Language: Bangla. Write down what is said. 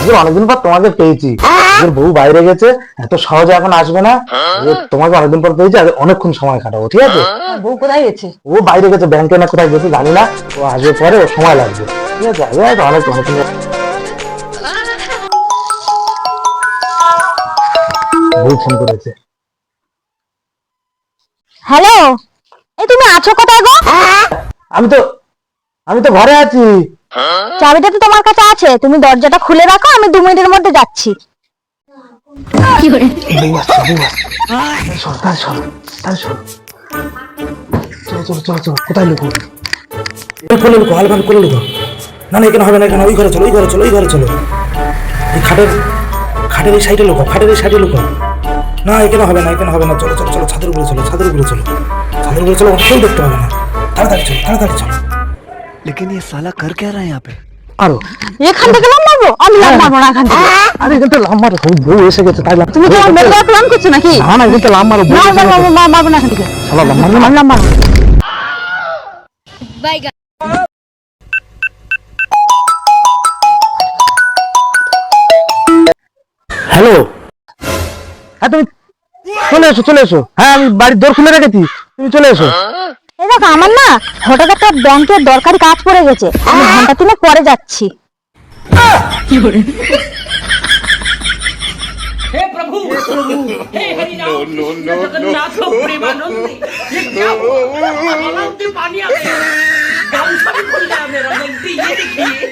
আজকে অনেকদিন পর তোমাকে পেয়েছি। ওর বউ বাইরে গেছে, এত সহজে এখন আসবে না। তোমাকে অনেকদিন পর পেয়েছি, আর অনেকক্ষণ সময় কাটাবো, ঠিক আছে? বউ কোথায় গেছে? ও বাইরে গেছে, ব্যাংকে না কোথায় গেছে জানি না। ও আসবে পরে, ও সময় লাগবে, ঠিক আছে? অনেক অনেকক্ষণ। বউ ফোন করেছে। হ্যালো, এই তুমি আছো কোথায় গো? আমি তো আমি তো ঘরে আছি। চাবিটা তো তোমার কাছে আছে, তুমি দরজাটা খুলে রাখো, আমি 2 মিনিটের মধ্যে যাচ্ছি। বউ আসছে, বউ আসছে। সর, তাই সর, তাই সর। চলো চলো চলো চলো, কোথায় লুকো? কোলে লুকো, আলমারি কোলে লুকো। না না, এখানে হবে না, এখানে ওই ঘরে চলো, ওই ঘরে চলো, ওই ঘরে চলো। এই খাটের এই সাইডে লুকো, খাটের এই সাইডে লুকো। না এখানে হবে না, এখানে হবে না, চলো চলো চলো, ছাদের উপরে চলো, ছাদের উপরে চলো, ছাদের উপরে চলো, কেউ দেখতে পাবে না। তাড়াতাড়ি চলো, তাড়াতাড়ি চলো। लेकिन ये साला कर क्या रहा है यहाँ पे? আরো এখান থেকে লাম মারবো? আমি লাম মারবো না এখান থেকে। আরে এখানটা লাম মারো, বউ এসে গেছে তাই লাম। তুমি তো আমার মেরে প্ল্যান করছো নাকি? না না, এখানটা লাম মারো, বউ না এসে না গেছে। মারবো না এখান থেকে। চলো লাম মারো, আমি লাম মারবো। হ্যালো। হ্যাঁ তুমি চলে এসো, চলে এসো। হ্যাঁ আমি বাড়ির দোর খুলে রেখেছি, তুমি চলে এসো। এই দেখো, আমার না হঠাৎ একটা ব্যাংকের দরকারি কাজ পড়ে গেছে, আমি ঘন্টা 3 পরে যাচ্ছি। हे प्रभु हे हरिनाम जगन्नाथ प्रेमानंद ये क्या हुआ आनंद पानी आ गया गामछा भी खुल गया मेरा जल्दी ये देखिए।